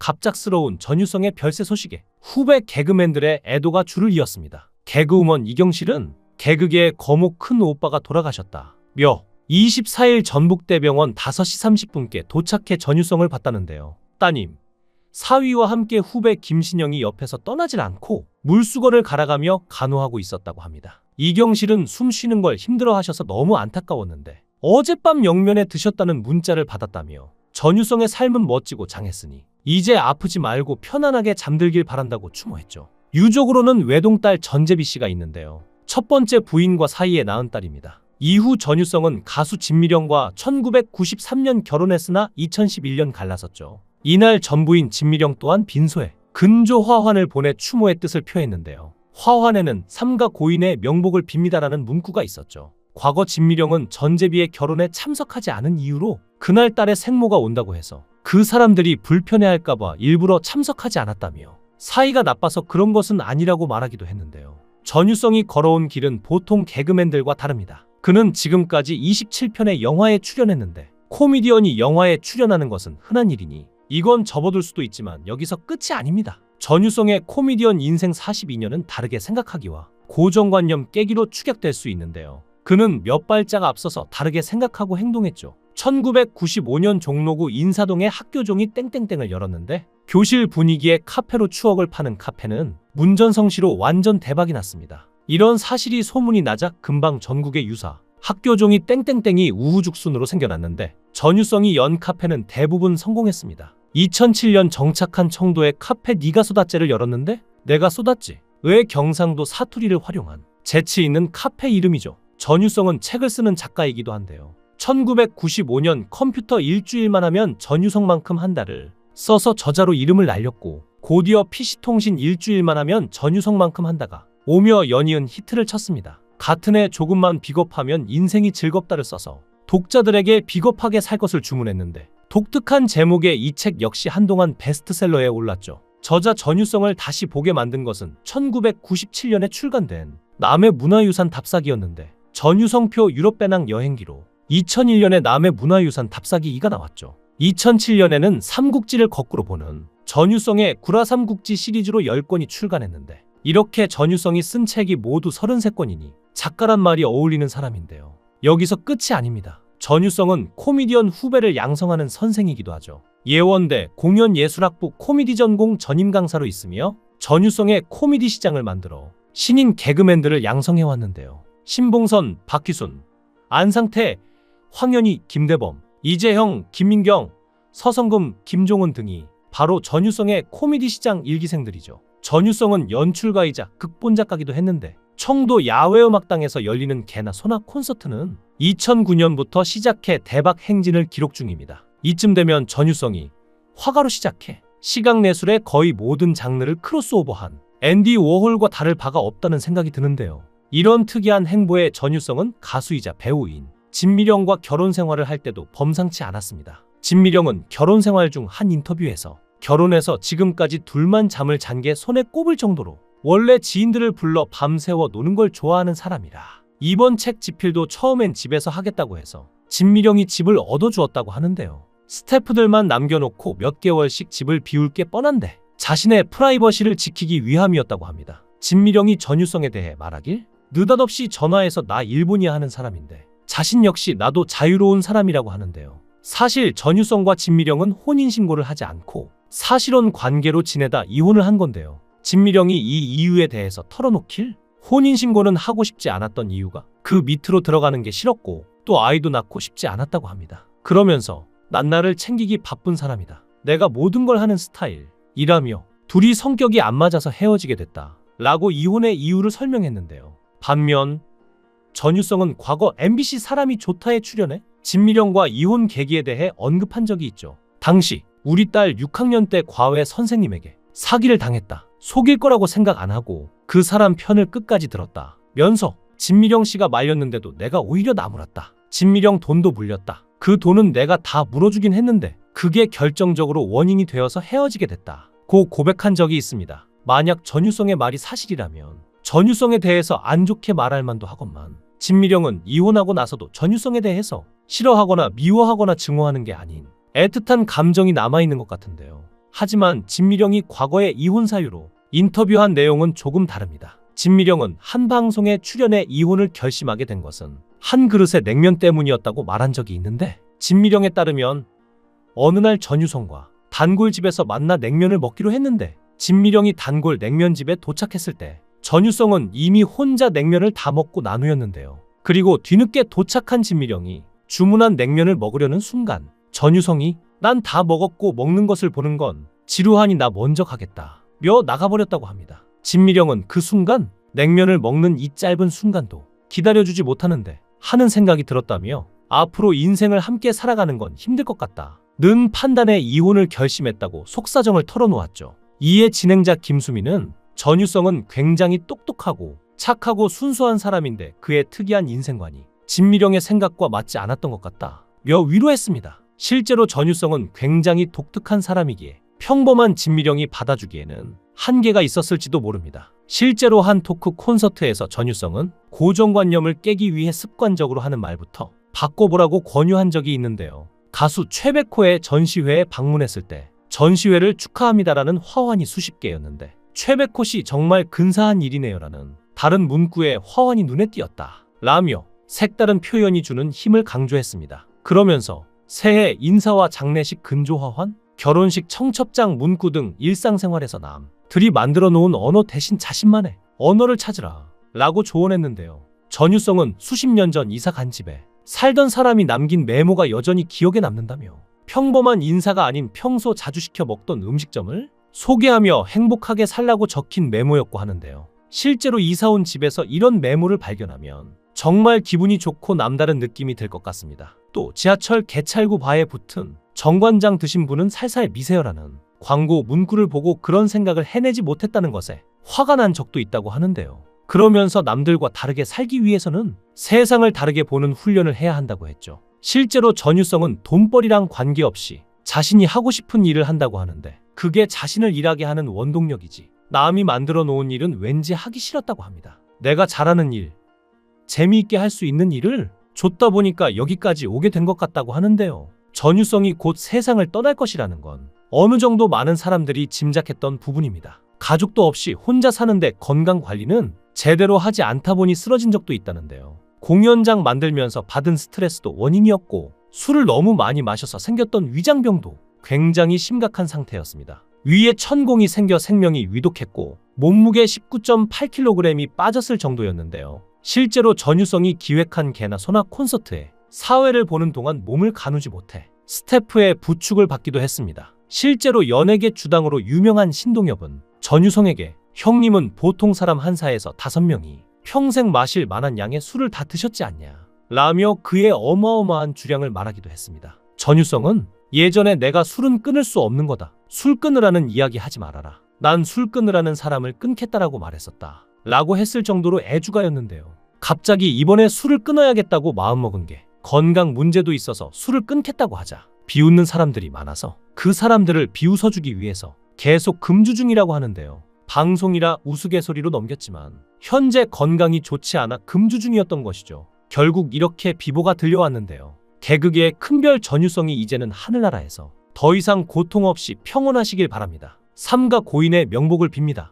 갑작스러운 전유성의 별세 소식에 후배 개그맨들의 애도가 줄을 이었습니다. 개그우먼 이경실은 개그계의 거목 큰 오빠가 돌아가셨다 며 24일 전북대병원 5시 30분께 도착해 전유성을 봤다는데요. 따님, 사위와 함께 후배 김신영이 옆에서 떠나질 않고 물수건을 갈아가며 간호하고 있었다고 합니다. 이경실은 숨 쉬는 걸 힘들어하셔서 너무 안타까웠는데 어젯밤 영면에 드셨다는 문자를 받았다며 전유성의 삶은 멋지고 장했으니 이제 아프지 말고 편안하게 잠들길 바란다고 추모했죠. 유족으로는 외동딸 전재비 씨가 있는데요. 첫 번째 부인과 사이에 낳은 딸입니다. 이후 전유성은 가수 진미령과 1993년 결혼했으나 2011년 갈라섰죠. 이날 전부인 진미령 또한 빈소에 근조 화환을 보내 추모의 뜻을 표했는데요. 화환에는 삼가 고인의 명복을 빕니다라는 문구가 있었죠. 과거 진미령은 전재비의 결혼에 참석하지 않은 이유로 그날 딸의 생모가 온다고 해서 그 사람들이 불편해할까봐 일부러 참석하지 않았다며 사이가 나빠서 그런 것은 아니라고 말하기도 했는데요. 전유성이 걸어온 길은 보통 개그맨들과 다릅니다. 그는 지금까지 27편의 영화에 출연했는데 코미디언이 영화에 출연하는 것은 흔한 일이니 이건 접어둘 수도 있지만 여기서 끝이 아닙니다. 전유성의 코미디언 인생 42년은 다르게 생각하기와 고정관념 깨기로 추격될 수 있는데요. 그는 몇 발짝 앞서서 다르게 생각하고 행동했죠. 1995년 종로구 인사동에 학교종이 땡땡땡을 열었는데 교실 분위기에 카페로 추억을 파는 카페는 문전성시로 완전 대박이 났습니다. 이런 사실이 소문이 나자 금방 전국의 유사, 학교종이 땡땡땡이 우후죽순으로 생겨났는데 전유성이 연 카페는 대부분 성공했습니다. 2007년 정착한 청도에 카페 니가 쏟았제를 열었는데 내가 쏟았지 의 경상도 사투리를 활용한 재치 있는 카페 이름이죠. 전유성은 책을 쓰는 작가이기도 한데요. 1995년 컴퓨터 일주일만 하면 전유성만큼 한 달을 써서 저자로 이름을 날렸고 곧이어 PC통신 일주일만 하면 전유성만큼 한다가 오며 연이은 히트를 쳤습니다. 같은 해 조금만 비겁하면 인생이 즐겁다를 써서 독자들에게 비겁하게 살 것을 주문했는데 독특한 제목의 이 책 역시 한동안 베스트셀러에 올랐죠. 저자 전유성을 다시 보게 만든 것은 1997년에 출간된 남해 문화유산 답사기였는데 전유성표 유럽배낭 여행기로 2001년에 남해 문화유산 답사기 2가 나왔죠. 2007년에는 삼국지를 거꾸로 보는 전유성의 구라삼국지 시리즈로 10권이 출간했는데 이렇게 전유성이 쓴 책이 모두 33권이니 작가란 말이 어울리는 사람인데요. 여기서 끝이 아닙니다. 전유성은 코미디언 후배를 양성하는 선생이기도 하죠. 예원대 공연예술학부 코미디 전공 전임 강사로 있으며 전유성의 코미디 시장을 만들어 신인 개그맨들을 양성해왔는데요. 신봉선, 박희순, 안상태, 황현희, 김대범, 이재형, 김민경, 서성금, 김종은 등이 바로 전유성의 코미디 시장 일기생들이죠. 전유성은 연출가이자 극본작가기도 했는데 청도 야외음악당에서 열리는 개나 소나 콘서트는 2009년부터 시작해 대박 행진을 기록 중입니다. 이쯤 되면 전유성이 화가로 시작해 시각예술의 거의 모든 장르를 크로스오버한 앤디 워홀과 다를 바가 없다는 생각이 드는데요. 이런 특이한 행보에 전유성은 가수이자 배우인 진미령과 결혼 생활을 할 때도 범상치 않았습니다. 진미령은 결혼 생활 중 한 인터뷰에서 결혼해서 지금까지 둘만 잠을 잔 게 손에 꼽을 정도로 원래 지인들을 불러 밤새워 노는 걸 좋아하는 사람이라 이번 책 집필도 처음엔 집에서 하겠다고 해서 진미령이 집을 얻어주었다고 하는데요. 스태프들만 남겨놓고 몇 개월씩 집을 비울 게 뻔한데 자신의 프라이버시를 지키기 위함이었다고 합니다. 진미령이 전유성에 대해 말하길 느닷없이 전화해서 나 일본이야 하는 사람인데 자신 역시 나도 자유로운 사람이라고 하는데요. 사실 전유성과 진미령은 혼인신고를 하지 않고 사실혼 관계로 지내다 이혼을 한 건데요. 진미령이 이 이유에 대해서 털어놓길 혼인신고는 하고 싶지 않았던 이유가 그 밑으로 들어가는 게 싫었고 또 아이도 낳고 싶지 않았다고 합니다. 그러면서 난 나를 챙기기 바쁜 사람이다. 내가 모든 걸 하는 스타일이라며 둘이 성격이 안 맞아서 헤어지게 됐다 라고 이혼의 이유를 설명했는데요. 반면 전유성은 과거 MBC 사람이 좋다에 출연해 진미령과 이혼 계기에 대해 언급한 적이 있죠. 당시 우리 딸 6학년 때 과외 선생님에게 사기를 당했다. 속일 거라고 생각 안 하고 그 사람 편을 끝까지 들었다 면서 진미령 씨가 말렸는데도 내가 오히려 나무랐다. 진미령 돈도 물렸다. 그 돈은 내가 다 물어주긴 했는데 그게 결정적으로 원인이 되어서 헤어지게 됐다 고 고백한 적이 있습니다. 만약 전유성의 말이 사실이라면 전유성에 대해서 안 좋게 말할 만도 하건만 진미령은 이혼하고 나서도 전유성에 대해서 싫어하거나 미워하거나 증오하는 게 아닌 애틋한 감정이 남아있는 것 같은데요. 하지만 진미령이 과거의 이혼 사유로 인터뷰한 내용은 조금 다릅니다. 진미령은 한 방송에 출연해 이혼을 결심하게 된 것은 한 그릇의 냉면 때문이었다고 말한 적이 있는데, 진미령에 따르면 어느 날 전유성과 단골집에서 만나 냉면을 먹기로 했는데, 진미령이 단골 냉면집에 도착했을 때 전유성은 이미 혼자 냉면을 다 먹고 나누었는데요. 그리고 뒤늦게 도착한 진미령이 주문한 냉면을 먹으려는 순간 전유성이 난 다 먹었고 먹는 것을 보는 건 지루하니 나 먼저 가겠다 며 나가버렸다고 합니다. 진미령은 그 순간 냉면을 먹는 이 짧은 순간도 기다려주지 못하는데 하는 생각이 들었다며 앞으로 인생을 함께 살아가는 건 힘들 것 같다 는 판단에 이혼을 결심했다고 속사정을 털어놓았죠. 이에 진행자 김수미는 전유성은 굉장히 똑똑하고 착하고 순수한 사람인데 그의 특이한 인생관이 진미령의 생각과 맞지 않았던 것 같다 며 위로했습니다. 실제로 전유성은 굉장히 독특한 사람이기에 평범한 진미령이 받아주기에는 한계가 있었을지도 모릅니다. 실제로 한 토크 콘서트에서 전유성은 고정관념을 깨기 위해 습관적으로 하는 말부터 바꿔보라고 권유한 적이 있는데요. 가수 최백호의 전시회에 방문했을 때 전시회를 축하합니다라는 화환이 수십 개였는데 최백호 씨 정말 근사한 일이네요라는 다른 문구에 화환이 눈에 띄었다 라며 색다른 표현이 주는 힘을 강조했습니다. 그러면서 새해 인사와 장례식 근조화환, 결혼식 청첩장 문구 등 일상생활에서 남들이 만들어 놓은 언어 대신 자신만의 언어를 찾으라 라고 조언했는데요. 전유성은 수십 년 전 이사 간 집에 살던 사람이 남긴 메모가 여전히 기억에 남는다며 평범한 인사가 아닌 평소 자주 시켜 먹던 음식점을 소개하며 행복하게 살라고 적힌 메모였고 하는데요. 실제로 이사 온 집에서 이런 메모를 발견하면 정말 기분이 좋고 남다른 느낌이 들 것 같습니다. 또 지하철 개찰구 바에 붙은 정관장 드신 분은 살살 미세요라는 광고 문구를 보고 그런 생각을 해내지 못했다는 것에 화가 난 적도 있다고 하는데요. 그러면서 남들과 다르게 살기 위해서는 세상을 다르게 보는 훈련을 해야 한다고 했죠. 실제로 전유성은 돈벌이랑 관계없이 자신이 하고 싶은 일을 한다고 하는데 그게 자신을 일하게 하는 원동력이지 남이 만들어 놓은 일은 왠지 하기 싫었다고 합니다. 내가 잘하는 일, 재미있게 할 수 있는 일을 줬다 보니까 여기까지 오게 된 것 같다고 하는데요. 전유성이 곧 세상을 떠날 것이라는 건 어느 정도 많은 사람들이 짐작했던 부분입니다. 가족도 없이 혼자 사는데 건강 관리는 제대로 하지 않다 보니 쓰러진 적도 있다는데요. 공연장 만들면서 받은 스트레스도 원인이었고 술을 너무 많이 마셔서 생겼던 위장병도 굉장히 심각한 상태였습니다. 위에 천공이 생겨 생명이 위독했고 몸무게 19.8kg이 빠졌을 정도였는데요. 실제로 전유성이 기획한 개나 소나 콘서트에 사회를 보는 동안 몸을 가누지 못해 스태프의 부축을 받기도 했습니다. 실제로 연예계 주당으로 유명한 신동엽은 전유성에게 형님은 보통 사람 한 사에서 5명이 평생 마실 만한 양의 술을 다 드셨지 않냐 라며 그의 어마어마한 주량을 말하기도 했습니다. 전유성은 예전에 내가 술은 끊을 수 없는 거다. 술 끊으라는 이야기 하지 말아라. 난 술 끊으라는 사람을 끊겠다라고 말했었다. 라고 했을 정도로 애주가였는데요. 갑자기 이번에 술을 끊어야겠다고 마음먹은 게 건강 문제도 있어서 술을 끊겠다고 하자 비웃는 사람들이 많아서 그 사람들을 비웃어주기 위해서 계속 금주 중이라고 하는데요. 방송이라 우스갯소리로 넘겼지만 현재 건강이 좋지 않아 금주 중이었던 것이죠. 결국 이렇게 비보가 들려왔는데요. 개그계의 큰별 전유성이 이제는 하늘나라에서 더 이상 고통 없이 평온하시길 바랍니다. 삼가 고인의 명복을 빕니다.